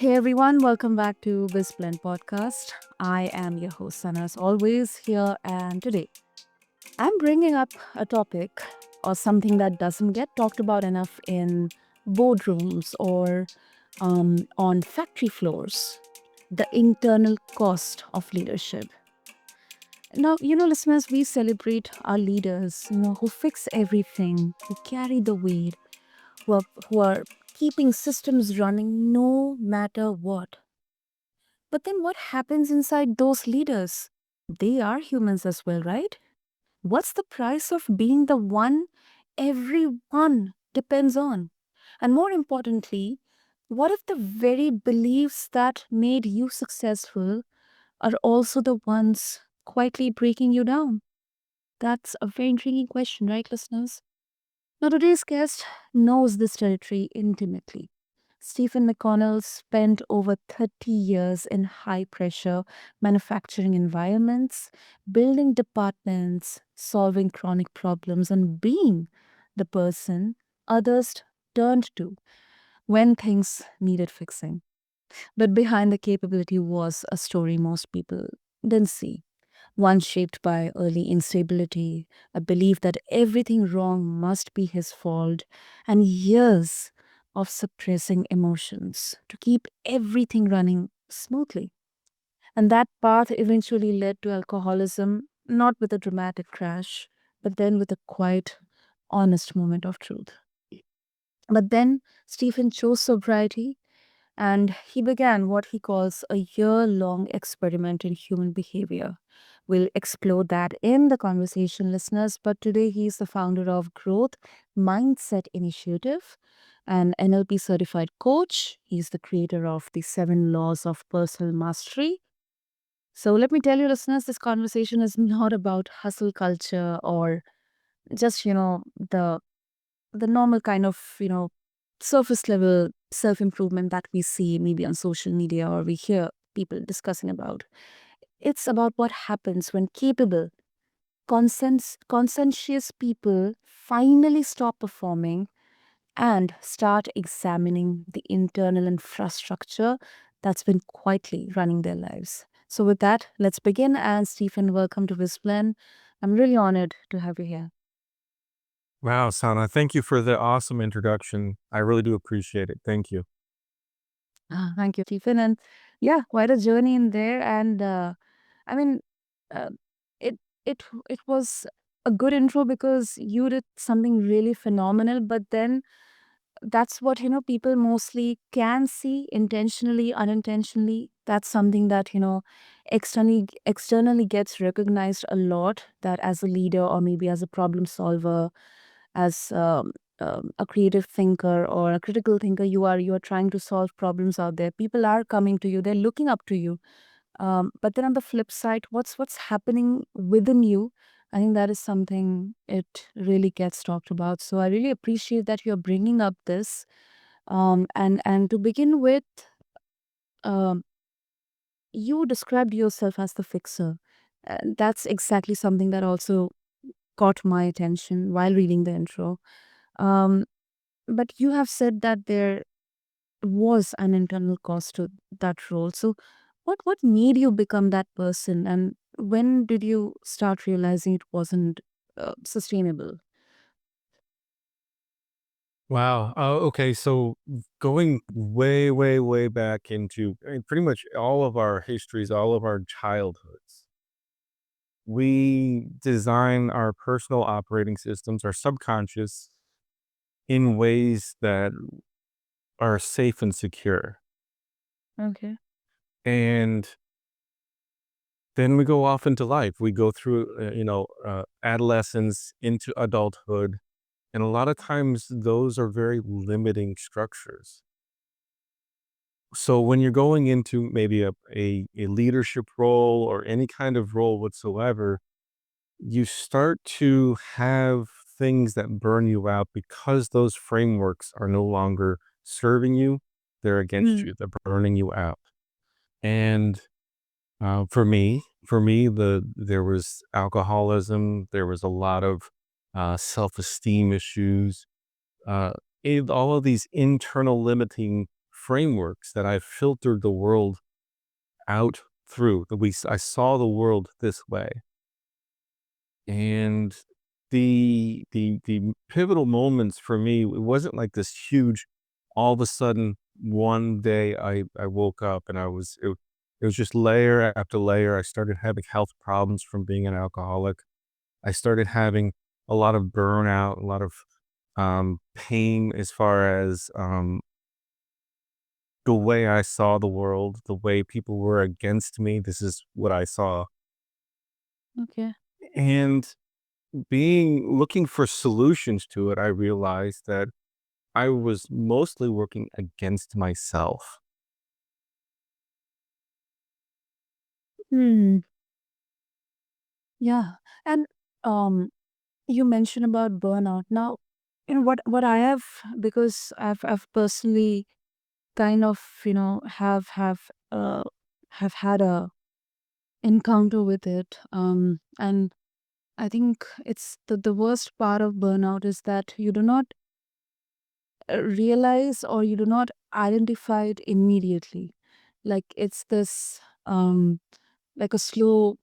Hey everyone, welcome back to BizBlend Podcast. I am your host Sana, as always, here, and today I'm bringing up a topic or something that doesn't get talked about enough in boardrooms or on factory floors: the internal cost of leadership. Now, listeners, we celebrate our leaders, who fix everything, who carry the weight, who are keeping systems running no matter what. But then what happens inside those leaders? They are humans as well, right? What's the price of being the one everyone depends on? And more importantly, what if the very beliefs that made you successful are also the ones quietly breaking you down? That's a very intriguing question, right, listeners? Now, today's guest knows this territory intimately. Stephen McConnell spent over 30 years in high pressure manufacturing environments, building departments, solving chronic problems, and being the person others turned to when things needed fixing. But behind the capability was a story most people didn't see, one shaped by early instability, a belief that everything wrong must be his fault, and years of suppressing emotions to keep everything running smoothly. And that path eventually led to alcoholism, not with a dramatic crash, but then with a quiet, honest moment of truth. But then Stephen chose sobriety and he began what he calls a year long experiment in human behavior. We'll explore that in the conversation, listeners. But today, he's the founder of Growth Myndset Initiative, an NLP certified coach. He's the creator of the 7 laws of personal mastery. So, let me tell you, listeners, this conversation is not about hustle culture or just, the normal kind of, surface level self improvement that we see maybe on social media or we hear people discussing about. It's about what happens when capable, conscientious people finally stop performing and start examining the internal infrastructure that's been quietly running their lives. So, with that, let's begin. And Stephen, welcome to BizBlend. I'm really honored to have you here. Wow, Sana, thank you for the awesome introduction. I really do appreciate it. Thank you. Thank you, Stephen. And yeah, quite a journey in there. And I mean, uh, it it was a good intro because you did something really phenomenal. But then that's what people mostly can see intentionally, unintentionally. That's something that externally gets recognized a lot. That as a leader or maybe as a problem solver, as a creative thinker or a critical thinker, you are trying to solve problems out there. People are coming to you. They're looking up to you, but then on the flip side, what's happening within you? I think that is something it really gets talked about. So I really appreciate that you're bringing up this. And to begin with, um, you described yourself as the fixer. That's exactly something that also caught my attention while reading the intro. Um, but you have said that there was an internal cost to that role. So what made you become that person, and when did you start realizing it wasn't sustainable? Wow. Okay. So going way, way, way back into pretty much all of our histories, all of our childhoods, we design our personal operating systems, our subconscious, in ways that are safe and secure. Okay. And then we go off into life. We go through, adolescence into adulthood. And a lot of times those are very limiting structures. So when you're going into maybe a leadership role or any kind of role whatsoever, you start to have things that burn you out because those frameworks are no longer serving you. They're against Mm. you. They're burning you out. And for me, there was alcoholism. There was a lot of self-esteem issues. uh, all of these internal limiting frameworks that I filtered the world out through. I saw the world this way. And the pivotal moments for me, it wasn't like this huge, all of a sudden, one day I woke up and it was just layer after layer. I started having health problems from being an alcoholic. I started having a lot of burnout, a lot of pain as far as the way I saw the world, the way people were against me. This is what I saw. Okay. And being looking for solutions to it, I realized that I was mostly working against myself. Hmm. Yeah. And um, you mentioned about burnout. Now, what I have, because I've personally kind of have had a encounter with it. And I think it's the worst part of burnout is that you do not realize, or you do not identify it immediately. Like it's this like a slow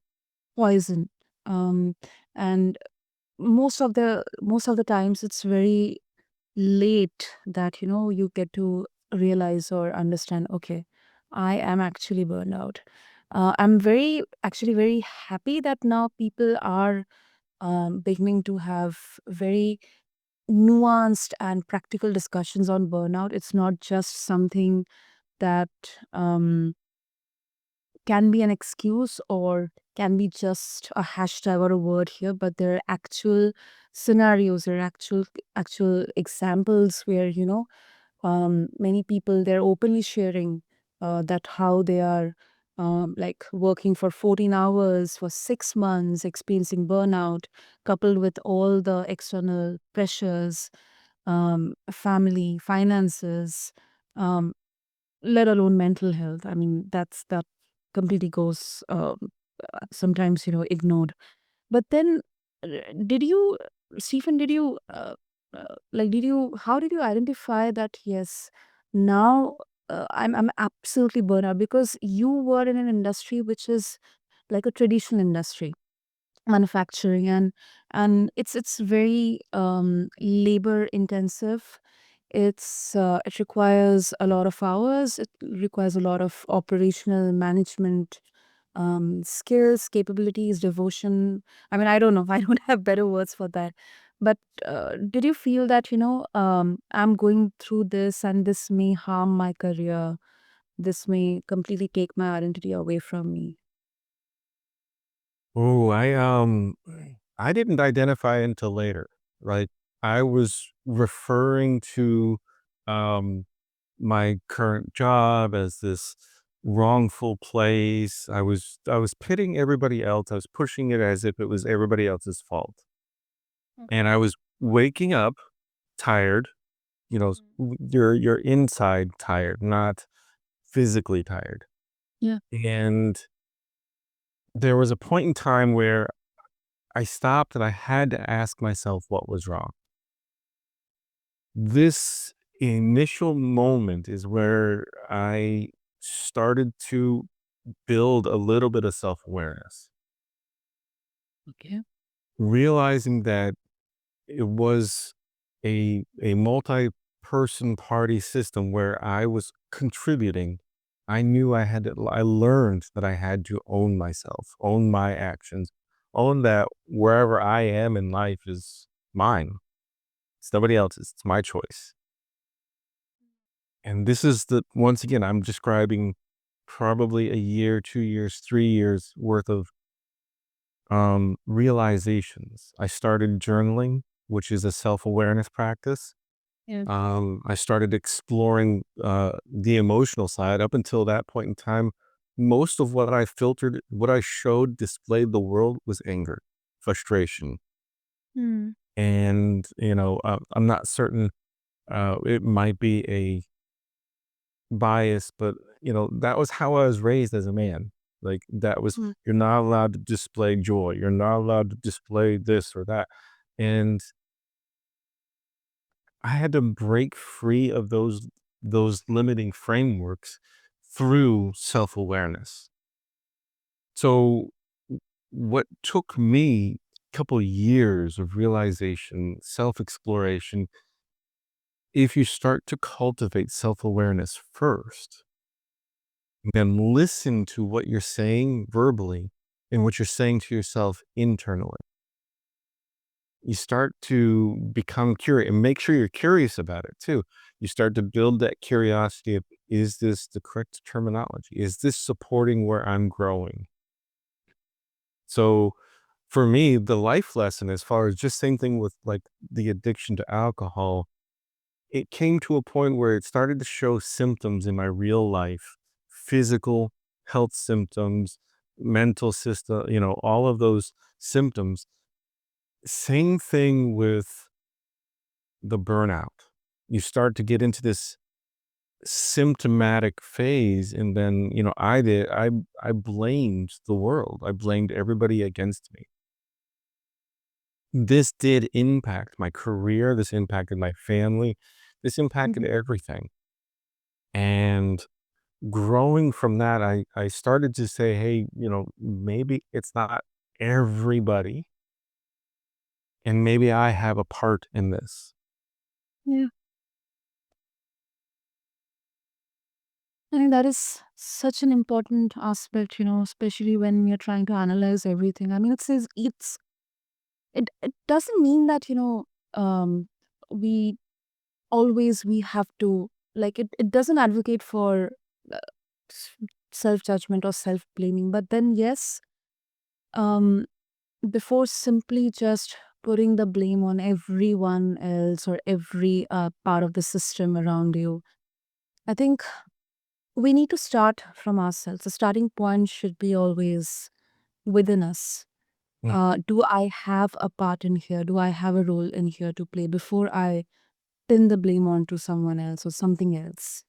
poison. Um, and most of the times it's very late that you get to realize or understand, okay, I am actually burned out. I'm very actually very happy that now people are beginning to have very nuanced and practical discussions on burnout. It's not just something that can be an excuse or can be just a hashtag or a word here, but there are actual scenarios, there are actual examples where many people, they're openly sharing that how they are like working for 14 hours for 6 months, experiencing burnout, coupled with all the external pressures, family, finances, um, let alone mental health. I mean, that completely goes sometimes ignored. But then, uh, did you, Stephen, did you, how did you identify that, yes, now I'm absolutely burnt out? Because you were in an industry which is like a traditional industry, manufacturing, and it's very labor intensive. It requires a lot of hours. It requires a lot of operational management skills, capabilities, devotion. I mean, I don't know. I don't have better words for that. But did you feel that, I'm going through this and this may harm my career? This may completely take my identity away from me. Oh, I didn't identify until later, right? I was referring to um my current job as this wrongful place. I was pitting everybody else. I was pushing it as if it was everybody else's fault. And I was waking up tired, your inside tired, not physically tired. Yeah. And there was a point in time where I stopped and I had to ask myself what was wrong. This initial moment is where I started to build a little bit of self-awareness, Okay. realizing that it was a multi-person party system where I was contributing. I learned that I had to own myself, own my actions, own that wherever I am in life is mine. It's nobody else's. It's my choice. And this is once again, I'm describing probably a year, 2 years, 3 years worth of realizations. I started journaling, which is a self-awareness practice. Yeah. I started exploring the emotional side. Up until that point in time, most of what I filtered, what I showed, displayed the world was anger, frustration. Hmm. And, I'm not certain, it might be a bias, but, that was how I was raised as a man. Like, Hmm. you're not allowed to display joy. You're not allowed to display this or that. And I had to break free of those. those limiting frameworks through self-awareness. So what took me a couple years of realization, self-exploration, if you start to cultivate self-awareness first, then listen to what you're saying verbally and what you're saying to yourself internally. You start to become curious and make sure you're curious about it too. You start to build that curiosity of, is this the correct terminology? Is this supporting where I'm growing? So for me, the life lesson, as far as just same thing with like the addiction to alcohol, it came to a point where it started to show symptoms in my real life, physical health symptoms, mental system, all of those symptoms. Same thing with the burnout. You start to get into this symptomatic phase. And then, I blamed the world. I blamed everybody against me. This did impact my career. This impacted my family. This impacted Mhm. everything. And growing from that, I started to say, hey, maybe it's not everybody, and maybe I have a part in this. Yeah. I think that is such an important aspect, especially when we are trying to analyze everything. I mean, it doesn't mean that, we we have to, like, it doesn't advocate for uh, self judgment or self blaming. But then, yes, um, before simply just putting the blame on everyone else or every part of the system around you, I think we need to start from ourselves. The starting point should be always within us. Mm. Do I have a part in here? Do I have a role in here to play before I pin the blame onto someone else or something else?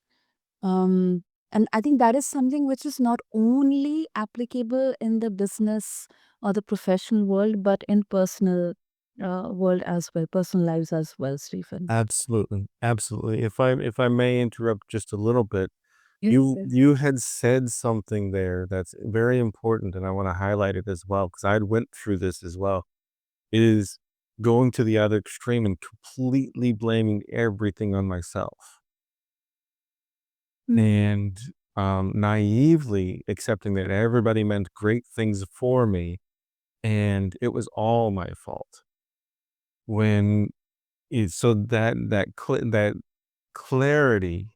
Um, and I think that is something which is not only applicable in the business or the professional world, but in personal world as well, personal lives as well, Stephen. Absolutely, absolutely. If I may interrupt just a little bit, Yes, you yes. you had said something there that's very important, and I want to highlight it as well because I went through this as well. Is going to the other extreme and completely blaming everything on myself, Mm, and naively accepting that everybody meant great things for me, and it was all my fault. When so that clarity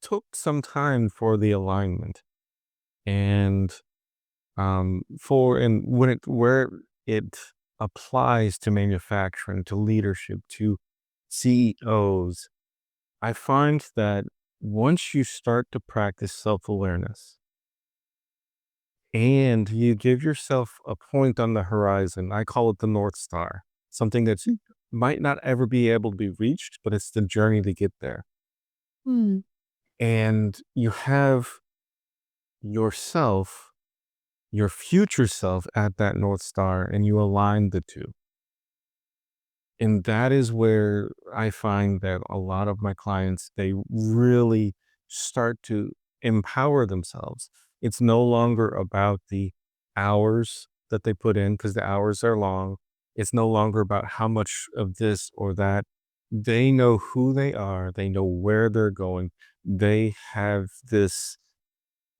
took some time for the alignment, and for and when it where it applies to manufacturing, to leadership, to CEOs, I find that once you start to practice self-awareness and you give yourself a point on the horizon, I call it the North Star, something that's mm, might not ever be able to be reached, but it's the journey to get there. mm. And you have yourself, your future self at that North Star, and you align the two. And that is where I find that a lot of my clients, they really start to empower themselves. It's no longer about the hours that they put in because the hours are long. It's no longer about how much of this or that. They know who they are, they know where they're going. They have this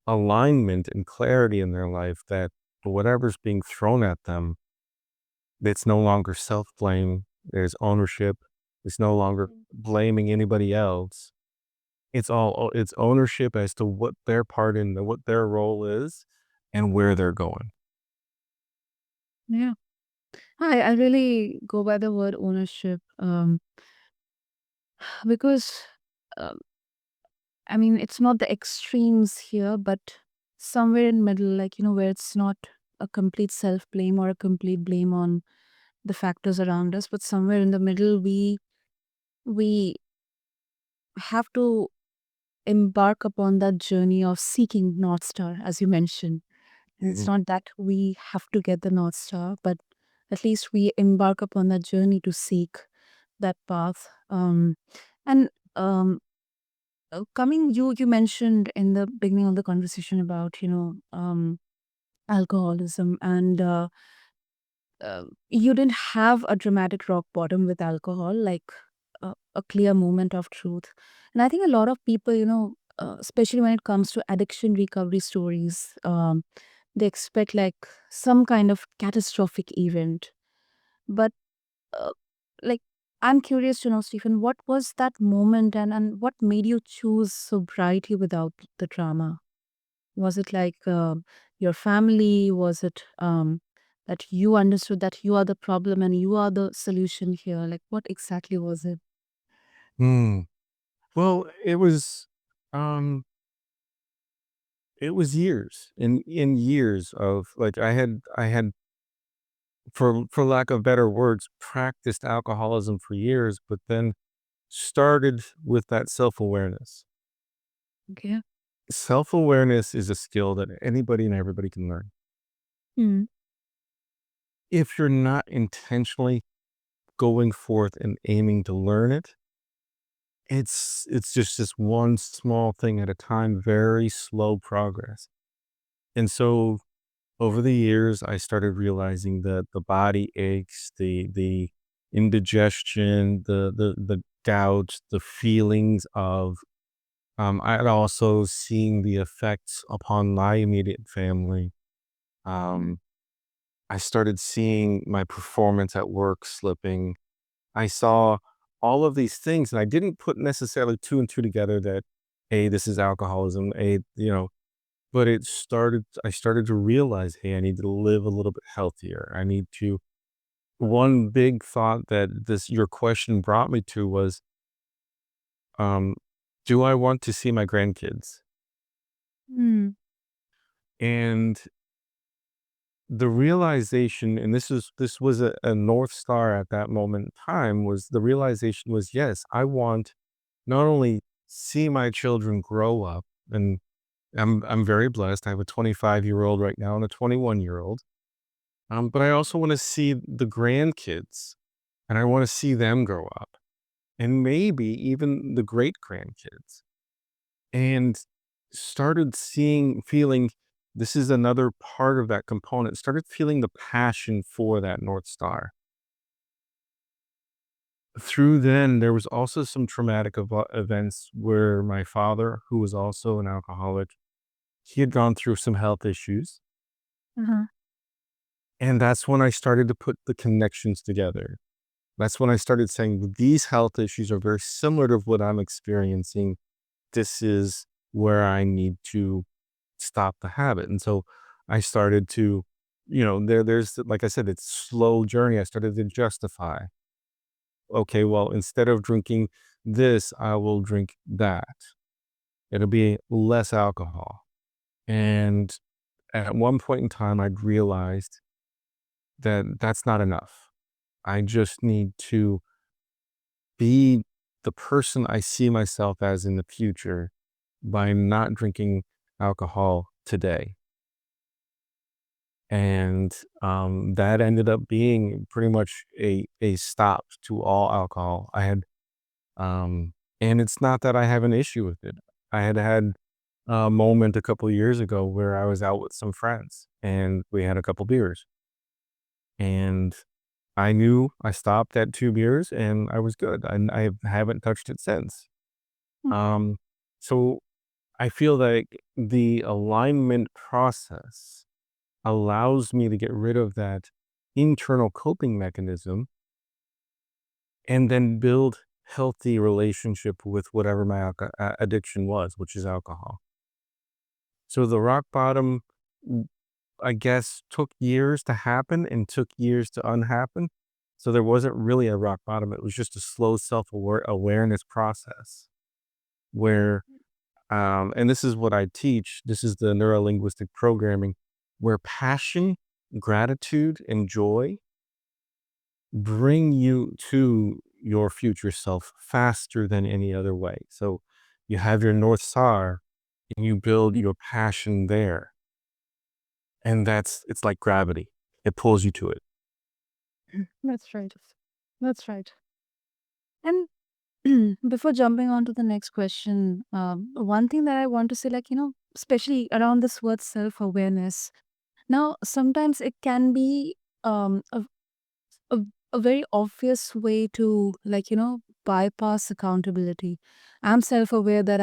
alignment and clarity in their life that whatever's being thrown at them, it's no longer self-blame, there's ownership. It's no longer blaming anybody else. It's ownership as to what their part in what their role is and where they're going. Yeah. I really go by the word ownership, because um, I mean, it's not the extremes here, but somewhere in middle, like, where it's not a complete self blame or a complete blame on the factors around us, but somewhere in the middle, we have to embark upon that journey of seeking North Star, as you mentioned. And it's Mhm. not that we have to get the North Star, but at least we embark upon that journey to seek that path. And Coming, you mentioned in the beginning of the conversation about alcoholism, and you didn't have a dramatic rock bottom with alcohol, like a clear moment of truth. And I think a lot of people, especially when it comes to addiction recovery stories, they expect like some kind of catastrophic event. But uh, like, I'm curious to know, Stephen, what was that moment, and what made you choose sobriety without the drama? Was it like your family? Was it that you understood that you are the problem and you are the solution here? Like, what exactly was it? Hmm. Well, um, it was years in years of like I had for lack of better words practiced alcoholism for years, but then started with that self awareness. Okay. Self awareness is a skill that anybody and everybody can learn Mm. if you're not intentionally going forth and aiming to learn it. It's just this one small thing at a time, very slow progress. And so over the years, I started realizing that the body aches, the indigestion, the doubt, the feelings of I'd also seeing the effects upon my immediate family. Um, I started seeing my performance at work slipping. I saw all of these things, and I didn't put necessarily two and two together that, hey, this is alcoholism, but I started to realize, hey, I need to live a little bit healthier. I need to, one big thought that your question brought me to was, um, do I want to see my grandkids? Mm. And the realization, and this was a North Star at that moment in time, was the realization was, yes, I want not only see my children grow up, and I'm very blessed. I have a 25-year-old right now and a 21-year-old. But I also want to see the grandkids, and I want to see them grow up, and maybe even the great grandkids. And started feeling this is another part of that component. Started feeling the passion for that North Star. Through then, there was also some traumatic events where my father, who was also an alcoholic, he had gone through some health issues. Uh-huh. And that's when I started to put the connections together. That's when I started saying these health issues are very similar to what I'm experiencing. This is where I need to stop the habit. And so I started to, there's like I said, it's slow journey. I started to justify. Okay, well, instead of drinking this, I will drink that. It'll be less alcohol. And at one point in time, I'd realized that that's not enough. I just need to be the person I see myself as in the future by not drinking alcohol today. And that ended up being pretty much a stop to all alcohol. And it's not that I have an issue with it. I had a moment a couple of years ago where I was out with some friends and we had a couple beers, and I knew I stopped at 2 beers and I was good, and I haven't touched it since. Mm. Um, so I feel like the alignment process allows me to get rid of that internal coping mechanism and then build healthy relationship with whatever my addiction was, which is alcohol. So the rock bottom, I guess, took years to happen and took years to unhappen. So there wasn't really a rock bottom. It was just a slow awareness process where, and this is what I teach. This is the neuro-linguistic programming, where passion, gratitude, and joy bring you to your future self faster than any other way. So you have your North Star and you build your passion there. And it's like gravity. It pulls you to it. That's right. That's right. And Before jumping on to the next question, one thing that I want to say, like, especially around this word self awareness. Now, sometimes it can be um, a, a, a very obvious way to, like, bypass accountability. I'm self aware that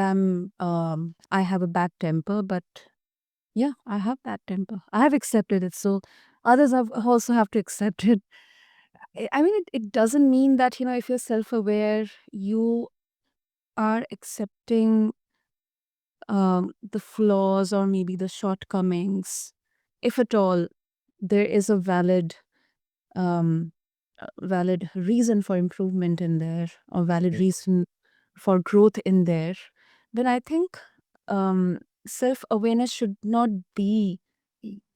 I have a bad temper, but yeah, I have bad temper. I have accepted it. So others have also have to accept it. I mean, it doesn't mean that, if you're self aware, you are accepting the flaws or maybe the shortcomings, if at all there is um, a valid reason for improvement in there or valid reason for growth in there, then I think um, self awareness should not be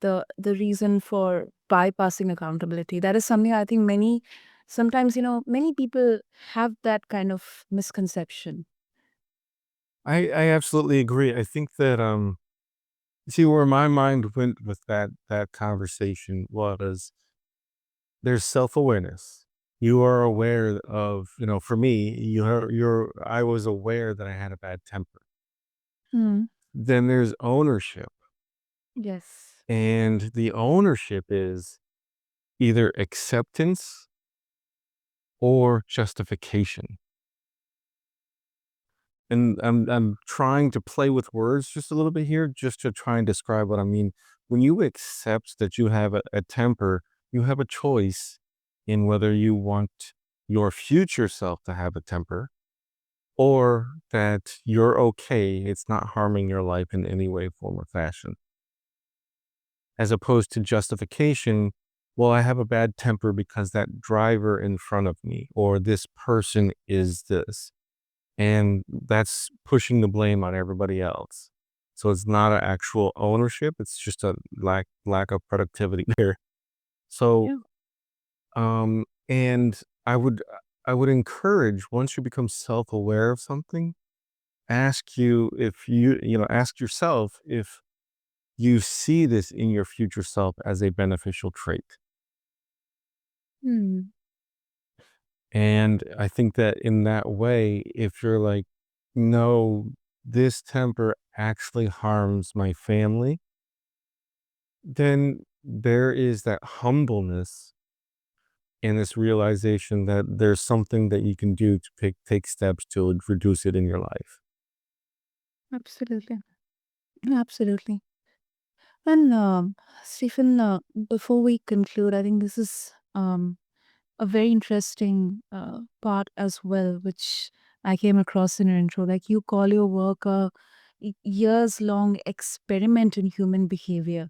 the reason for bypassing accountability. That is something I think sometimes many people have that kind of misconception. I absolutely agree. I think that, see, where my mind went with that conversation was there's self-awareness. You are aware of, for me, I was aware that I had a bad temper. Hmm. Then there's ownership. Yes. And the ownership is either acceptance or justification. And I'm trying to play with words just a little bit here, just to try and describe what I mean. When you accept that you have a temper, you have a choice in whether you want your future self to have a temper or that you're okay, it's not harming your life in any way, form, or fashion. As opposed to justification, well, I have a bad temper because that driver in front of me or this person is this. And that's pushing the blame on everybody else. So it's not an actual ownership, it's just a lack of productivity there. So, Yeah. and I would encourage, once you become self-aware of something, ask yourself if you see this in your future self as a beneficial trait. Hmm. And I think that in that way, if you're like, no, this temper actually harms my family, then there is that humbleness and this realization that there's something that you can do to take steps to reduce it in your life. Absolutely. Absolutely. And Stephen, before we conclude, I think this is a very interesting part as well, which I came across in your intro. Like, you call your work a years long experiment in human behavior.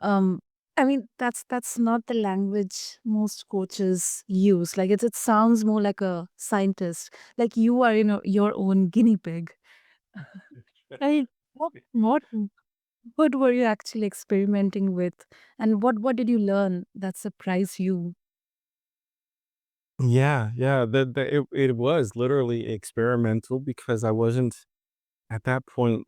Um, I mean, that's not the language most coaches use. Like, it sounds more like a scientist. Like, you are, your own guinea pig. I mean, what were you actually experimenting with? And what did you learn that surprised you? Yeah, yeah, it was literally experimental because I wasn't at that point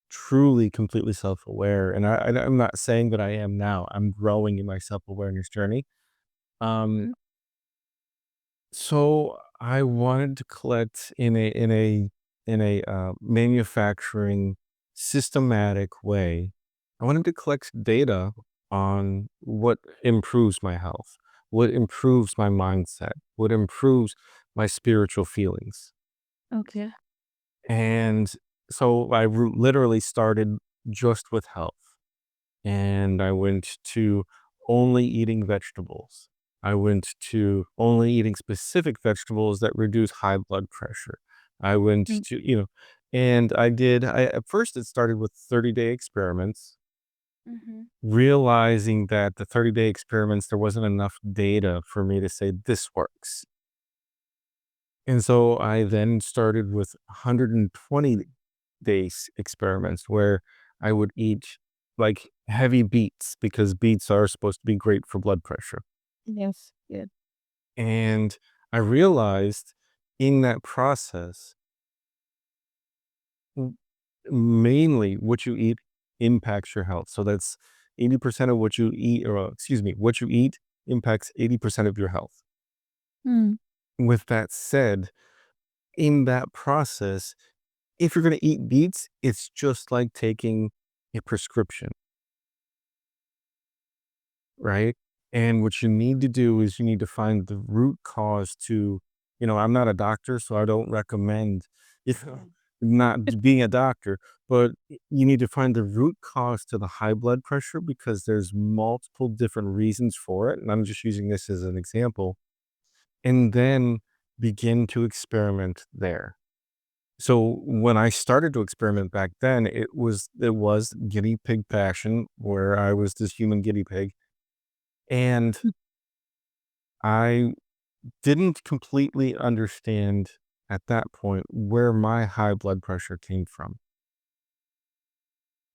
truly completely self-aware. And I'm not saying that I am now. I'm growing in my self-awareness journey. Um, Mhm. so I wanted to collect in a manufacturing systematic way. I wanted to collect data on what improves my health, what improves my mindset, what improves my spiritual feelings. Okay. And so literally started just with health. And I went to only eating vegetables. I went to only eating specific vegetables that reduce high blood pressure. I went Mm. to, and at first it started with 30-day experiments, Mhm. realizing that the 30-day experiments, there wasn't enough data for me to say this works. And so I then started with 120 days experiments where I would eat like heavy beets because beets are supposed to be great for blood pressure. Yes. Yeah. And I realized in that process, w- mainly what you eat impacts your health. So that's 80% of what you eat, or excuse me, what you eat impacts 80% of your health. Mm. With that said, in that process, if you're going to eat beets, it's just like taking a prescription, right? And what you need to do is you need to find the root cause to, I'm not a doctor, so I don't recommend, you know, not being a doctor, but you need to find the root cause to the high blood pressure because there's multiple different reasons for it. And I'm just using this as an example. And then begin to experiment there. So when I started to experiment back then, it was guinea pig passion, where I was this human guinea pig, and I didn't completely understand at that point where my high blood pressure came from.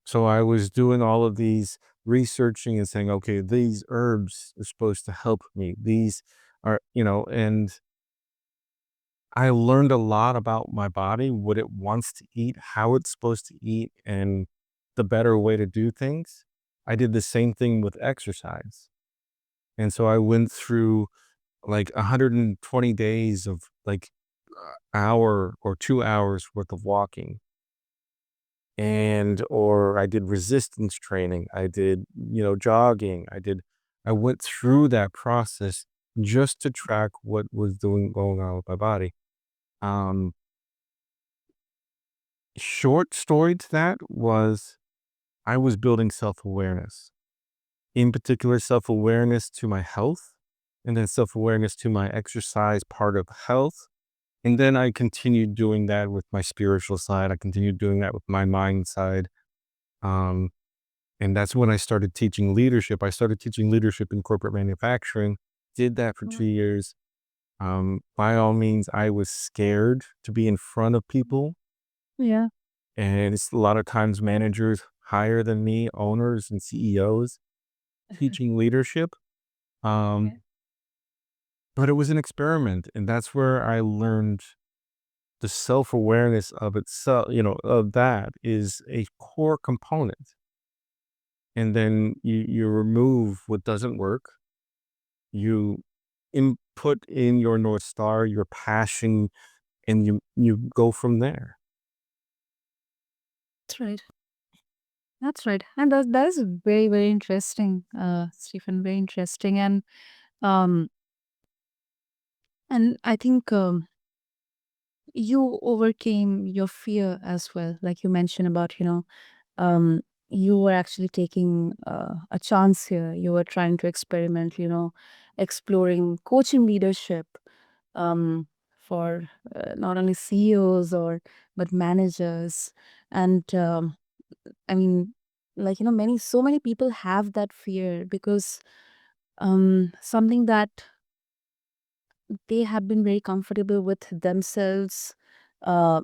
So I was doing all of these researching and saying, okay, these herbs are supposed to help me. These are, and I learned a lot about my body, what it wants to eat, how it's supposed to eat, and the better way to do things. I did the same thing with exercise. And so I went through like 120 days of like hour or 2 hours worth of walking. Or I did resistance training. I did, jogging. I went through that process just to track what was going on with my body. Um, Short story to that was I was building self-awareness, in particular self-awareness to my health, and then self-awareness to my exercise part of health. And then I continued doing that with my spiritual side. I continued doing that with my mind side. Um, and that's when I started teaching leadership. I started teaching leadership in corporate manufacturing, did that for 2 years. By all means, I was scared to be in front of people. Yeah. And it's a lot of times managers higher than me, owners and CEOs, teaching leadership. Um, Okay. but it was an experiment. And that's where I learned the self-awareness of itself, of that is a core component. And then you remove what doesn't work. You input in your North Star, your passion, and you go from there. That's right. That's right. And that is very, very interesting, Stephen, very interesting. Um and I think you overcame your fear as well. Like you mentioned about, um, you were actually taking a chance here. You were trying to experiment, exploring coaching leadership um, for not only CEOs or but managers. And I mean, like, so many people have that fear because something that they have been very comfortable with themselves,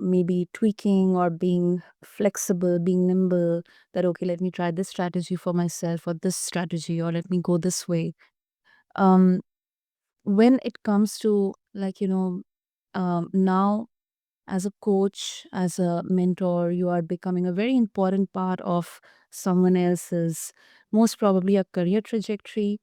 maybe tweaking or being flexible, being nimble, that, okay, let me try this strategy for myself or this strategy, or let me go this way. Um, when it comes to, like, now as a coach, as a mentor, you are becoming a very important part of someone else's, most probably a career trajectory.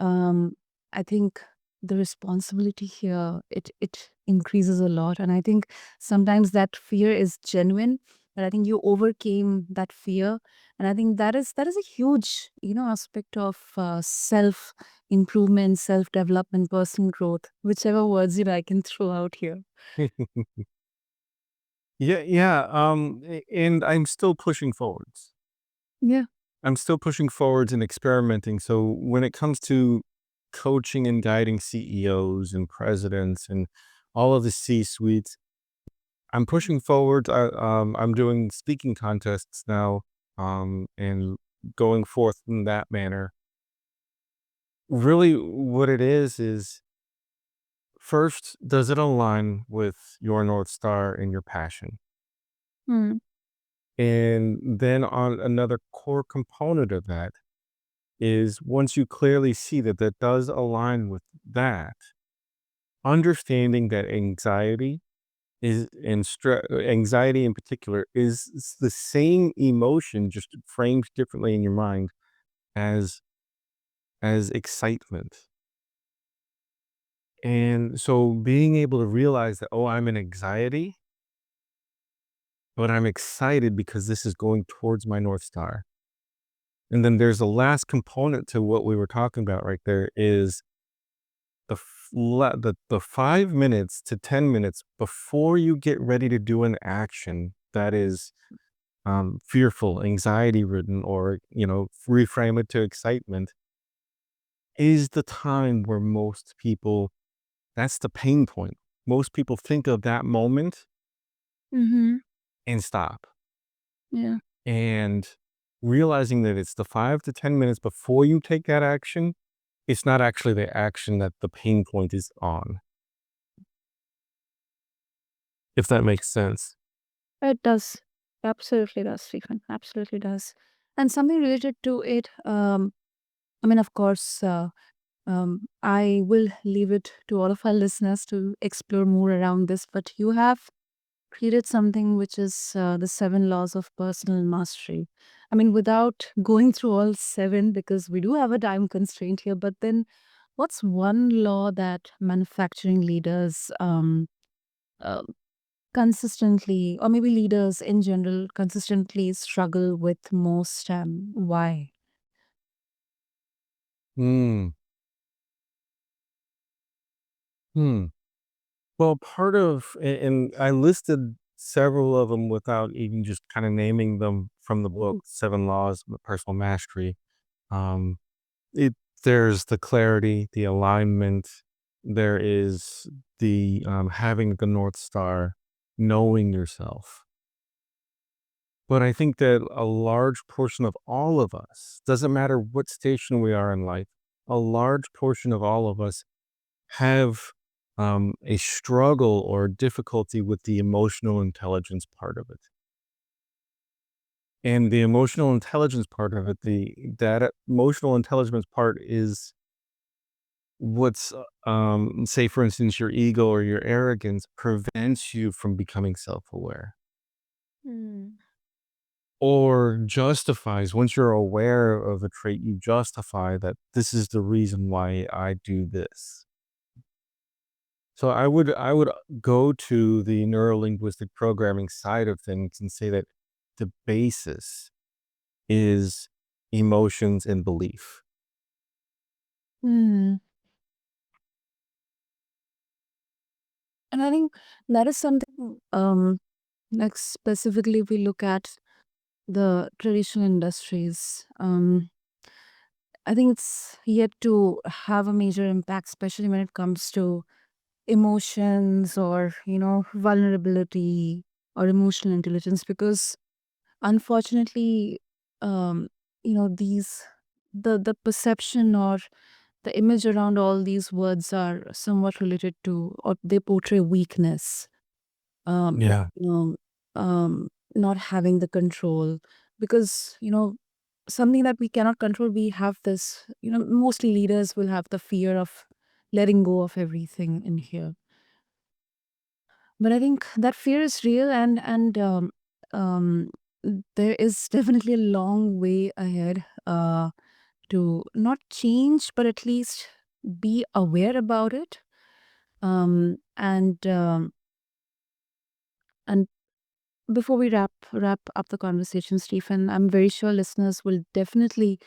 um, I think the responsibility here, it increases a lot, and I think sometimes that fear is genuine, but I think you overcame that fear, and I think that is a huge aspect of self improvement, self development, personal growth, whichever words I can throw out here. Yeah, yeah. And I'm still pushing forwards. Yeah. I'm still pushing forwards and experimenting. So when it comes to coaching and guiding CEOs and presidents and all of the C suites, I'm pushing forward. I'm doing speaking contests now, and going forth in that manner. Really, what it is first, does it align with your North Star and your passion? Hmm. And then on another core component of that is once you clearly see that that does align with that, understanding that anxiety in particular is the same emotion, just framed differently in your mind as excitement. And so being able to realize that, oh, I'm in anxiety, but I'm excited because this is going towards my North Star. And then there's a last component to what we were talking about right there is the 5 minutes to 10 minutes before you get ready to do an action that is fearful, anxiety ridden, or, reframe it to excitement is the time where most people, that's the pain point. Most people think of that moment Mm-hmm. and stop. Yeah. And realizing that it's the 5 to 10 minutes before you take that action, it's not actually the action that the pain point is on, if that makes sense. It does. Absolutely does, Stephen. Absolutely does. And something related to it, I mean, of course, I will leave it to all of our listeners to explore more around this, but you have created something which is the 7 laws of personal mastery. I mean, without going through all seven, because we do have a time constraint here, but then what's one law that manufacturing leaders uh, consistently, or maybe leaders in general, consistently struggle with most? Why? Hmm. Hmm. Well, part of, and I listed several of them without even just kind of naming them from the book, Seven Laws of Personal Mastery. Um, it there's the clarity, the alignment. There is the having the North Star, knowing yourself. But I think that a large portion of all of us, doesn't matter what station we are in life, a large portion of all of us have a struggle or difficulty with the emotional intelligence part of it. And the emotional intelligence part of it, that emotional intelligence part is what's, say, for instance, your ego or your arrogance prevents you from becoming self aware Mm. or justifies, once you're aware of a trait, you justify that this is the reason why I do this. So I would go to the neurolinguistic programming side of things and say that the basis is emotions and belief. Hmm. And I think that is something, like specifically, if we look at the traditional industries, I think it's yet to have a major impact, especially when it comes to emotions or, vulnerability or emotional intelligence, because unfortunately, um, these, the perception or the image around all these words are somewhat related to, or they portray weakness, like, Yeah. not having the control, because something that we cannot control, we have this, mostly leaders will have the fear of letting go of everything in here. But I think that fear is real, and um, there is definitely a long way ahead to not change, but at least be aware about it. And before we wrap up the conversation, Stephen, I'm very sure listeners will definitely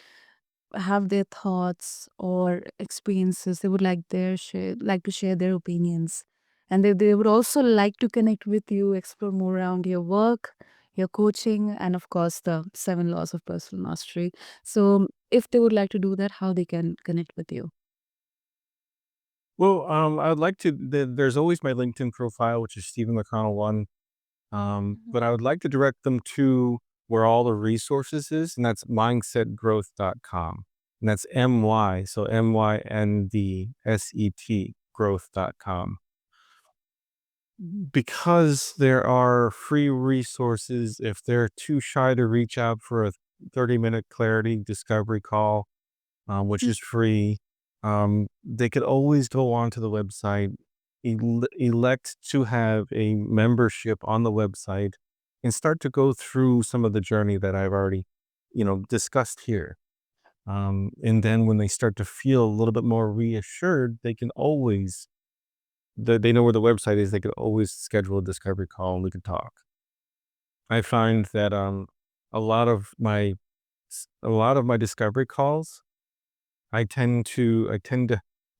have their thoughts or experiences. They would like to share their opinions, and they would also like to connect with you, explore more around your work, your coaching, and of course the 7 laws of personal mastery. So if they would like to do that, how they can connect with you? Well, I would like to. There's always my LinkedIn profile, which is Stephen McConnell 1. Mhm. But I would like to direct them to where all the resources is, and that's mindsetgrowth.com. And that's MY, so MYNDSET growth.com. Because there are free resources, if they're too shy to reach out for a 30-minute clarity discovery call, which is free, they could always go onto the website, elect to have a membership on the website, and start to go through some of the journey that I've already, discussed here. And then when they start to feel a little bit more reassured, they can always they know where the website is, they could always schedule a discovery call and we can talk. I find that a lot of my a lot of my discovery calls, I tend to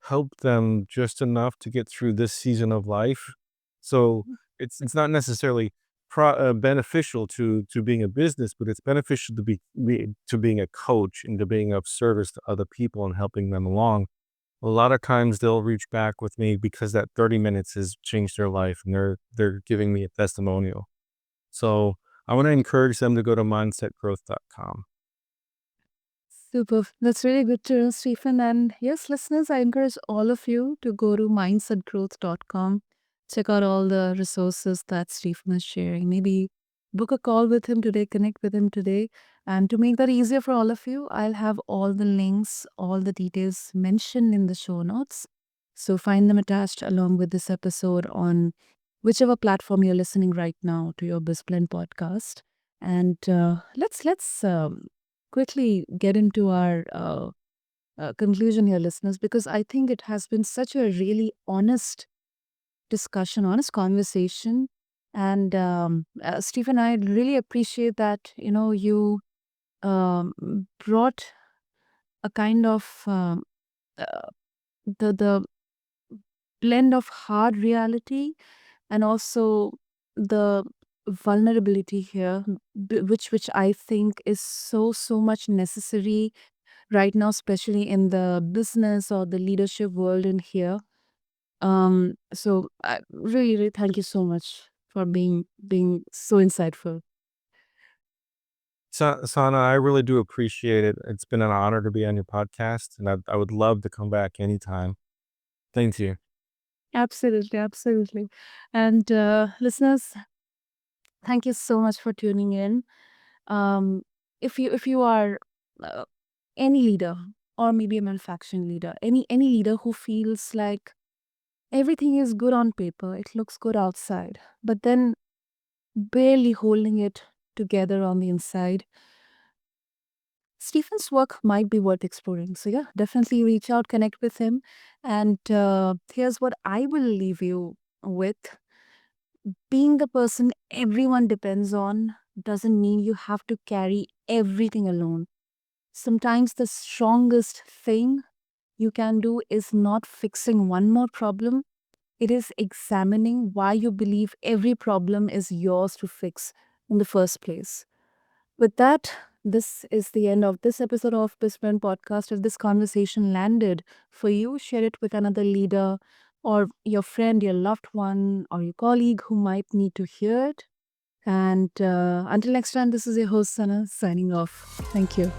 help them just enough to get through this season of life. So it's not necessarily beneficial to being a business, but it's beneficial to being a coach and to being of service to other people and helping them along. A lot of times they'll reach back with me because that 30 minutes has changed their life and they're giving me a testimonial. So I want to encourage them to go to mindsetgrowth.com. Super. That's really good to know, Stephen. And yes, listeners, I encourage all of you to go to mindsetgrowth.com. Check out all the resources that Stephen is sharing. Maybe book a call with him today, connect with him today. And to make that easier for all of you, I'll have all the links, all the details mentioned in the show notes. So find them attached along with this episode on whichever platform you're listening right now to your BizBlend podcast. And let's quickly get into our conclusion here, listeners, because I think it has been such a really honest discussion, honest conversation. And Stephen, I really appreciate that, you brought a kind of uh, the blend of hard reality and also the vulnerability here, which I think is so much necessary right now, especially in the business or the leadership world in here. So I really thank you so much for being so insightful. Sana, I really do appreciate it. It's been an honor to be on your podcast, and I would love to come back anytime. Thank you. Absolutely, absolutely. And listeners, thank you so much for tuning in. Um, if you are uh, any leader or maybe a manufacturing leader, any leader who feels like everything is good on paper, it looks good outside, but then barely holding it together on the inside, Stephen's work might be worth exploring. So, yeah, definitely reach out, connect with him. And here's what I will leave you with: being the person everyone depends on doesn't mean you have to carry everything alone. Sometimes the strongest thing you can do is not fixing one more problem, it is examining why you believe every problem is yours to fix in the first place. With that, this is the end of this episode of BizBlend Podcast. If this conversation landed for you, share it with another leader or your friend, your loved one, or your colleague who might need to hear it. And until next time, this is your host, Sana, signing off. Thank you.